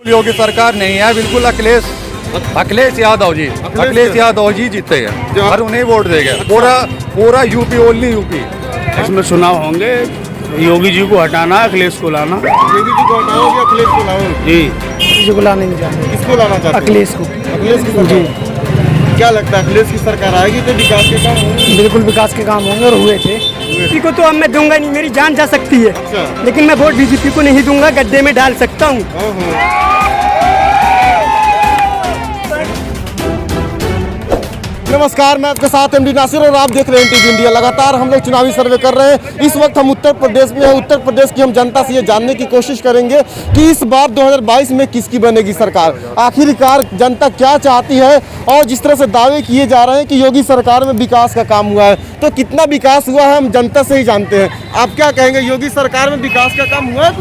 योगी सरकार नहीं है, बिल्कुल अखिलेश यादव जी जीते हैं और उन्हें वोट देंगे। पूरा यूपी, ओनली यूपी। इसमें चुनाव होंगे, योगी जी को हटाना, अखिलेश को लाना। योगी जी को हटाओगे, अखिलेश को लाओगे? जी, किसी को लाना नहीं चाहते। किसको लाना चाहते हैं? अखिलेश को। अखिलेश की सरकार। क्या लगता है अखिलेश की सरकार आएगी तो विकास के काम होंगे? बिल्कुल विकास के काम होंगे और हुए थे। बीजेपी को तो अब मैं दूंगा नहीं, मेरी जान जा सकती है। अच्छा। लेकिन मैं वोट बीजेपी को नहीं दूंगा, गड्ढे में डाल सकता हूँ। नमस्कार, मैं आपके साथ एमडी नासिर और आप देख रहे हैं टीवी इंडिया। लगातार हम लोग चुनावी सर्वे कर रहे हैं। इस वक्त हम उत्तर प्रदेश में हैं। उत्तर प्रदेश की हम जनता से ये जानने की कोशिश करेंगे कि इस बार 2022 में किसकी बनेगी सरकार, आखिरकार जनता क्या चाहती है। और जिस तरह से दावे किए जा रहे हैं कि योगी सरकार में विकास का काम हुआ है, तो कितना विकास हुआ है हम जनता से ही जानते हैं। आप क्या कहेंगे, योगी सरकार में विकास का काम हुआ है?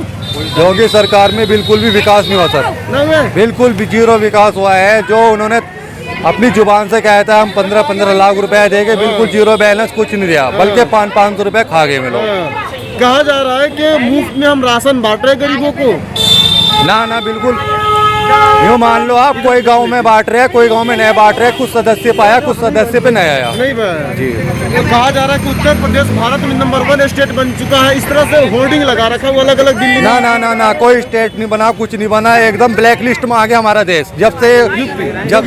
योगी सरकार में बिल्कुल भी विकास नहीं हुआ सर, नहीं, बिल्कुल भी जीरो विकास हुआ है। जो उन्होंने अपनी जुबान से कहा था हम 15-15 लाख रुपए देंगे, बिल्कुल जीरो बैलेंस, कुछ नहीं दिया, बल्कि 500 रुपए खा गए लोग। कहा जा रहा है कि मुफ्त में हम राशन बांट रहे गरीबों को। ना बिल्कुल यूँ मान लो आप, कोई गांव में बांट रहे हैं, कोई गांव में नहीं बांट रहे। कुछ सदस्य पाया, कुछ सदस्य पे नहीं आया। नहीं पाया जी। तो कहा जा रहा है कि उत्तर प्रदेश भारत में नंबर 1 स्टेट बन चुका है। इस तरह से होर्डिंग लगा रखा है अलग अलग दिल्ली में। ना कोई स्टेट नहीं बना, कुछ नहीं बना, एकदम ब्लैक लिस्ट में आ गया हमारा देश। जब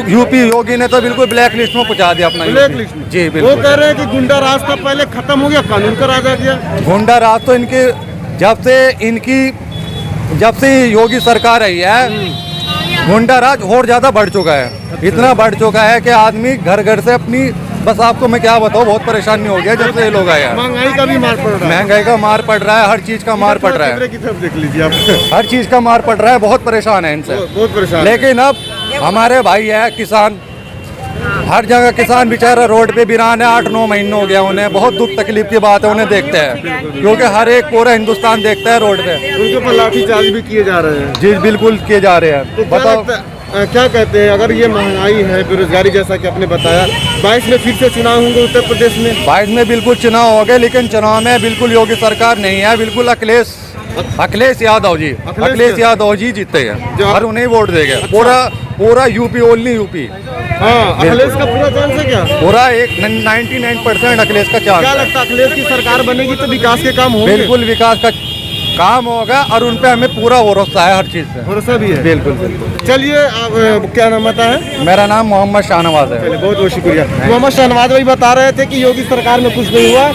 यूपी योगी ने तो बिल्कुल ब्लैक लिस्ट में पहुंचा दिया अपना। ब्लैक लिस्ट में जी वो बिल्कुल। कह रहे हैं कि गुंडा राज था पहले खत्म हो गया, कानून का राज आ गया। गुंडा राज तो जब से योगी सरकार आई है, गुंडा राज और ज्यादा बढ़ चुका है। इतना बढ़ चुका है कि आदमी घर घर से अपनी, बस आपको मैं क्या बताऊँ, बहुत परेशानी हो गया जब से ये लोग आए हैं। महंगाई का भी मार पड़ रहा है। महंगाई का मार पड़ रहा है, हर चीज का मार पड़ रहा है। की तरफ देख लीजिए आप। हर चीज का मार पड़ रहा है, बहुत परेशान है इनसे। बहुत परेशान। लेकिन अब हमारे भाई है किसान, हर जगह किसान बेचारा रोड पे बिरान है। 8-9 महीने हो गया उन्हें। बहुत दुख तकलीफ की बात है, उन्हें देखते हैं, क्योंकि हर एक पूरा हिंदुस्तान देखता है रोड पे। उनके ऊपर लाठीचार्ज भी किए जा रहे हैं। जी बिल्कुल किए जा रहे हैं। तो बताओ क्या कहते हैं, अगर ये महंगाई है, बेरोजगारी, जैसा कि आपने बताया, 22 में फिर से चुनाव होंगे उत्तर प्रदेश में? 22 में बिल्कुल चुनाव हो गए, लेकिन चुनाव में बिल्कुल योगी सरकार नहीं है, बिल्कुल अखिलेश यादव जी जीते हैं और उन्हें वोट देंगे। पूरा यूपी, ओनली यूपी। अखिलेश का पूरा चांस है क्या? पूरा 99% अखिलेश का चांस। क्या लगता है अखिलेश की सरकार बनेगी तो विकास के काम होंगे? बिल्कुल विकास का काम होगा और उन पे हमें पूरा भरोसा है, हर चीज से भरोसा भी है। बिल्कुल। चलिए, क्या नाम आता है? मेरा नाम मोहम्मद शाहनवाज है। बहुत बहुत शुक्रिया। मोहम्मद शाहनवाज भाई बता रहे थे कि योगी सरकार में कुछ नहीं हुआ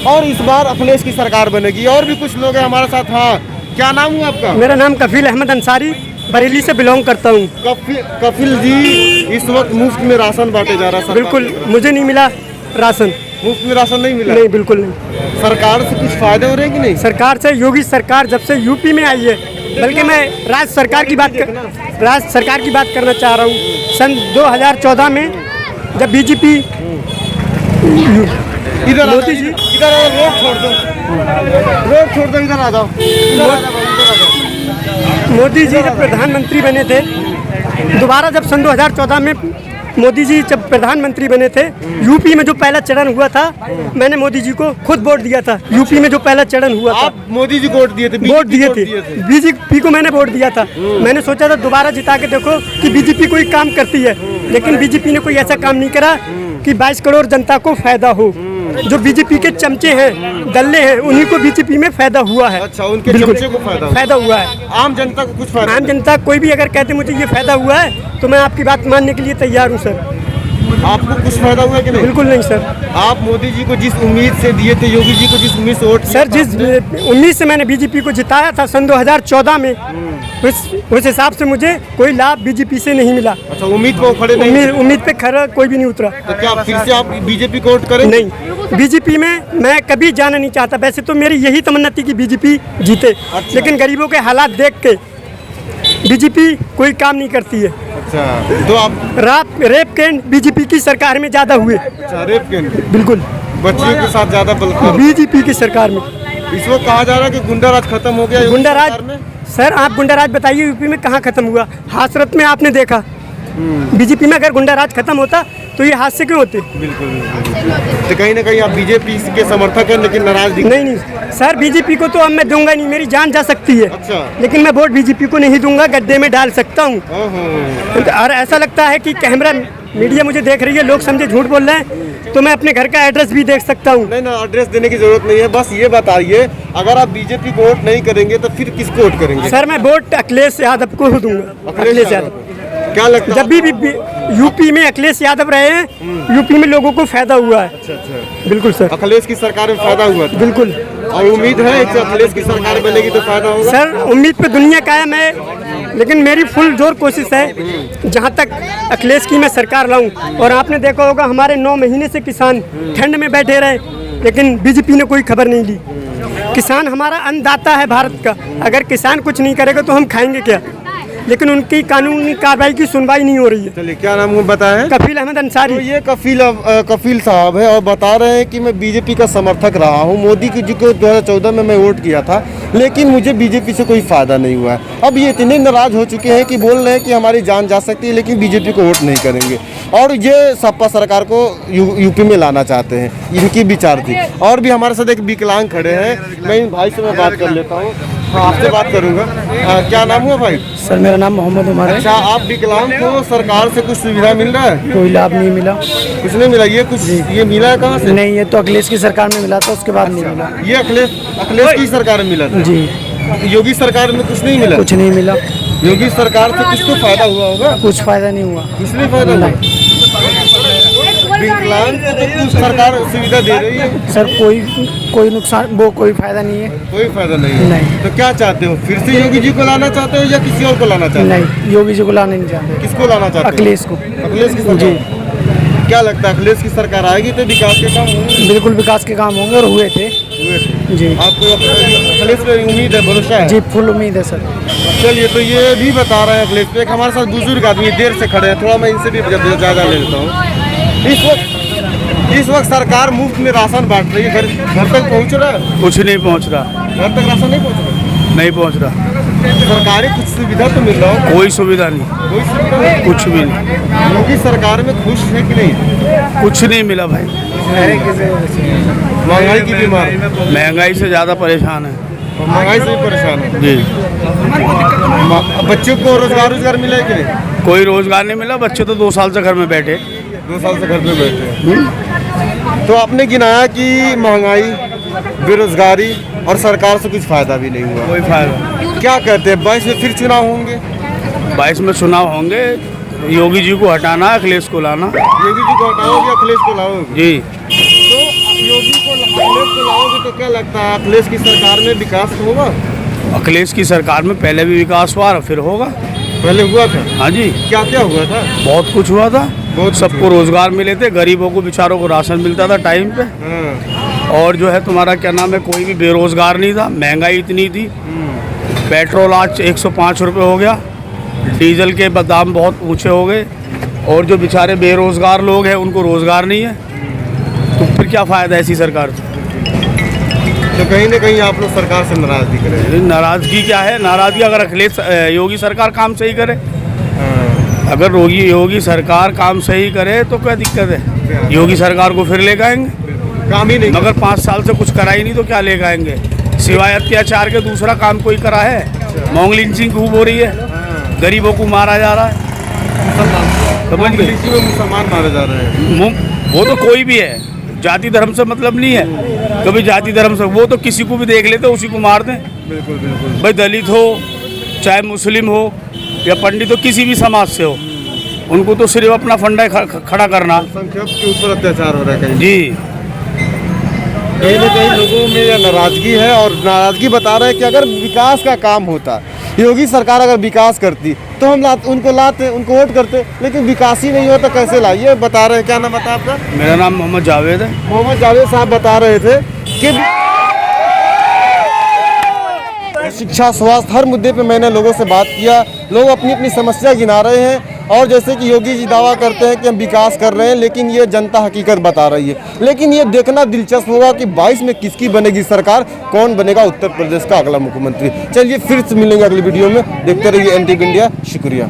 और इस बार अखिलेश की सरकार बनेगी। और भी कुछ लोग हैं हमारे साथ। हाँ, क्या नाम हुआ आपका? मेरा नाम कफील अहमद अंसारी, बरेली से बिलोंग करता हूँ। कफिल जी, इस वक्त मुफ्त में राशन बांटे जा रहा है। बिल्कुल मुझे नहीं मिला राशन। मुफ्त में राशन नहीं मिला? नहीं, बिल्कुल नहीं। सरकार से कुछ फायदे हो रहे हैं कि नहीं? सरकार से, योगी सरकार जब से यूपी में आई है, बल्कि मैं राज्य सरकार की बात करना चाह रहा हूँ। सन 2014 में जब बीजेपी, इधर मोदी जी, इधर रोड छोड़ दो, इधर आ जाओ। मोदी जी जब प्रधानमंत्री बने थे, दोबारा जब सन 2014 में मोदी जी जब प्रधानमंत्री बने थे, यूपी में जो पहला चरण हुआ था, मैंने मोदी जी को खुद वोट दिया था। यूपी में जो पहला चरण हुआ था, आप मोदी जी को वोट दिए थे? वोट दिए थे, बीजेपी को मैंने वोट दिया था। मैंने सोचा था दोबारा जिता के देखो कि बीजेपी कोई काम करती है, लेकिन बीजेपी ने कोई ऐसा काम नहीं करा कि 22 करोड़ जनता को फायदा हो। जो बीजेपी के चमचे हैं, दल्ले हैं, उन्हीं को बीजेपी में फायदा हुआ है। अच्छा, उनके चमचे को फायदा हुआ है। आम जनता को कुछ फायदा? आम जनता कोई भी अगर कहते मुझे ये फायदा हुआ है तो मैं आपकी बात मानने के लिए तैयार हूँ सर। आपको कुछ फायदा हुआ कि नहीं? बिल्कुल नहीं सर। आप मोदी जी को जिस उम्मीद से दिए थे, योगी जी को जिस उम्मीद से वोट सर, जिस उम्मीद से मैंने बीजेपी को जिताया था सन 2014 में, उस हिसाब से मुझे कोई लाभ बीजेपी से नहीं मिला। अच्छा, उम्मीद पे खड़े नहीं? उम्मीद पे खरा कोई भी नहीं उतरा। तो क्या फिर से आप बीजेपी को वोट करें? नहीं, बीजेपी में मैं कभी जाना नहीं चाहता। वैसे तो मेरी यही तमन्ना थी कि बीजेपी जीते। अच्छा। लेकिन गरीबों के हालात देख के बीजेपी कोई काम नहीं करती है। अच्छा, तो आप रेप केंद्र बीजेपी की सरकार में ज्यादा हुए। अच्छा, रेप केंद्र बिल्कुल बच्चियों के साथ ज्यादा बीजेपी की सरकार में। इस वक्त कहा जा रहा है कि गुंडा राज खत्म हो गया। गुंडा राज, सर आप गुंडा राज बताइए यूपी में कहाँ खत्म हुआ? हासरत में आपने देखा बीजेपी में अगर गुंडा राज खत्म होता तो ये हादसे क्यों होते? तो कहीं ना कहीं आप बीजेपी के समर्थक हैं लेकिन नाराज दिख नहीं सर, बीजेपी को तो अब मैं दूंगा नहीं, मेरी जान जा सकती है। अच्छा। लेकिन मैं वोट बीजेपी को नहीं दूंगा, गड्ढे में डाल सकता हूँ। और ऐसा लगता है कि कैमरा मीडिया मुझे देख रही है, लोग समझे झूठ बोल रहे हैं, तो मैं अपने घर का एड्रेस भी देख सकता हूँ। नहीं ना, एड्रेस देने की जरूरत नहीं है, बस ये बताइए अगर आप बीजेपी को वोट नहीं करेंगे तो फिर किसको वोट करेंगे? सर मैं वोट अखिलेश यादव को दूंगा। अखिलेश यादव। क्या लगता है? जब भी यूपी में अखिलेश यादव रहे हैं, यूपी में लोगों को फायदा हुआ है। अच्छा। बिल्कुल सर, अखिलेश की सरकार में फायदा हुआ था। बिल्कुल। और उम्मीद है कि अखिलेश की सरकार बनेगी तो फायदा होगा। सर उम्मीद पे दुनिया कायम है, लेकिन मेरी फुल जोर कोशिश है जहाँ तक अखिलेश की मैं सरकार लाऊं। और आपने देखा होगा हमारे 9 महीने से किसान ठंड में बैठे रहे, लेकिन बीजेपी ने कोई खबर नहीं ली। किसान हमारा अन्नदाता है भारत का, अगर किसान कुछ नहीं करेगा तो हम खाएंगे क्या? लेकिन उनकी कानूनी कार्रवाई की सुनवाई नहीं हो रही है। चलिए, क्या नाम बताएं? कफील अहमद अंसारी। तो ये कफील साहब है और बता रहे हैं कि मैं बीजेपी का समर्थक रहा हूँ। मोदी जी को 2014 में मैं वोट किया था, लेकिन मुझे बीजेपी से कोई फायदा नहीं हुआ है। अब ये इतने नाराज हो चुके हैं कि बोल रहे हैं कि हमारी जान जा सकती है, लेकिन बीजेपी को वोट नहीं करेंगे। और ये सपा सरकार को यूपी में लाना चाहते हैं, इनकी विचार थी। और भी हमारे साथ एक विकलांग खड़े हैं, मैं इन भाई से मैं बात कर लेता हूँ। हाँ, आपसे बात करूँगा। क्या नाम हुआ भाई? सर मेरा नाम मोहम्मद उमर है। अच्छा, आप विकलांग को सरकार से कुछ सुविधा मिल रहा है? कोई लाभ नहीं मिला। कुछ नहीं मिला? ये मिला है कहाँ से? नहीं, ये तो अखिलेश की सरकार में मिला था, उसके बाद नहीं मिला। ये अखिलेश की सरकार में मिला था? जी। योगी सरकार में कुछ नहीं मिला? कुछ नहीं मिला। योगी सरकार से कुछ तो फायदा हुआ होगा? कुछ फायदा नहीं हुआ। कुछ नहीं फायदा हुआ? विकलांग को तो कुछ सरकार सुविधा दे रही है सर, कोई नुकसान, वो कोई फायदा नहीं है। कोई फायदा नहीं है। नहीं। तो क्या चाहते हो, फिर से योगी जी को लाना चाहते हो या किसी और को लाना चाहते हो? नहीं, योगी जी को लाना नहीं चाहते। किसको लाना चाहते हो? अखिलेश को। अखिलेश की सरकार। क्या लगता है अखिलेश की सरकार आएगी तो विकास के काम होंगे? बिल्कुल विकास के काम होंगे और हुए थे। जी। आपको अखिलेश पे उम्मीद है, भरोसा है? जी, फुल उम्मीद है सर। चलिए, तो ये भी बता रहे हैं अखिलेश पे। एक हमारे साथ बुजुर्ग आदमी देर से खड़े हैं, थोड़ा मैं इनसे भी ज़्यादा ले लेता हूँ। इस वक्त सरकार मुफ्त में राशन बांट रही है, घर तक पहुँच रहा है? कुछ नहीं पहुंच रहा। घर तक राशन नहीं पहुँच रहा? नहीं पहुंच रहा। सरकारी कुछ सुविधा तो मिल रहा हो? कोई सुविधा नहीं, कोई सुविधा नहीं? कुछ भी नहीं। योगी सरकार में खुश है कि नहीं? कुछ नहीं मिला भाई। महंगाई की बीमार, महंगाई से ज़्यादा परेशान है। महंगाई से भी परेशान है। जी। बच्चों को रोजगार मिला है कि नहीं? कोई रोजगार नहीं मिला, बच्चे तो 2 साल से घर में बैठे। 2 साल से घर में बैठे हैं। तो आपने गिनाया कि महंगाई, बेरोजगारी और सरकार से कुछ फायदा भी नहीं हुआ। कोई फायदा। क्या कहते हैं, 22 में फिर चुनाव होंगे? 22 में चुनाव होंगे, योगी जी को हटाना, अखिलेश को लाना। योगी जी को हटाओगे, अखिलेश को लाओगे? जी। तो योगी को अखिलेश को लाओगे तो क्या लगता है अखिलेश की सरकार में विकास होगा? अखिलेश की सरकार में पहले भी विकास हुआ और फिर होगा। पहले हुआ था? हाँ जी। क्या क्या हुआ था? बहुत कुछ हुआ था। बहुत सबको रोजगार मिले थे, गरीबों को बेचारों को राशन मिलता था टाइम पे। हाँ। और जो है तुम्हारा क्या नाम है, कोई भी बेरोजगार नहीं था। महंगाई इतनी थी, पेट्रोल आज 105 रुपये हो गया, डीजल के दाम बहुत ऊंचे हो गए, और जो बेचारे बेरोजगार लोग हैं उनको रोजगार नहीं है। तो फिर क्या फ़ायदा ऐसी सरकार से? तो कहीं ना कहीं आप लोग सरकार से नाराज दिख रहे हैं। नाराज़गी क्या है? नाराज़गी अगर अखिलेश योगी सरकार काम सही करे, हाँ। अगर योगी सरकार काम सही करे तो क्या दिक्कत है? योगी सरकार को फिर लेकर आएंगे। काम ही नहीं, मगर 5 साल से कुछ करा ही नहीं तो क्या लेकर आएंगे? सिवाय अत्याचार के दूसरा काम कोई करा है? मॉन्ग लिंचिंग खूब हो रही है, गरीबों को मारा जा रहा है। समझ गए? मुसलमान मारे जा रहे हैं। वो तो कोई भी है, जाति धर्म से मतलब नहीं है। कभी जाति धर्म से वो तो किसी को भी देख लेते उसी को मार दें। बिल्कुल बिल्कुल। भाई दलित हो चाहे मुस्लिम हो या पंडित हो, किसी भी समाज से हो, उनको तो सिर्फ अपना फंडा खड़ा करना। संख्या के ऊपर अत्याचार हो रहा है कहीं। जी। कहीं ना कहीं लोगों में यह नाराजगी है, और नाराजगी बता रहे हैं कि अगर विकास का काम होता, योगी सरकार अगर विकास करती तो हम उनको लाते, उनको वोट करते, लेकिन विकास ही नहीं होता कैसे लाइए? बता रहे हैं। क्या नाम बता आपका? मेरा नाम मोहम्मद जावेद है। मोहम्मद जावेद साहब बता रहे थे कि शिक्षा, स्वास्थ्य, हर मुद्दे पे मैंने लोगों से बात किया। लोग अपनी अपनी समस्या गिना रहे हैं, और जैसे कि योगी जी दावा करते हैं कि हम विकास कर रहे हैं, लेकिन ये जनता हकीकत बता रही है। लेकिन ये देखना दिलचस्प होगा कि 22 में किसकी बनेगी सरकार, कौन बनेगा उत्तर प्रदेश का अगला मुख्यमंत्री। चलिए फिर से मिलेंगे अगली वीडियो में, देखते रहिए NTV इंडिया। शुक्रिया।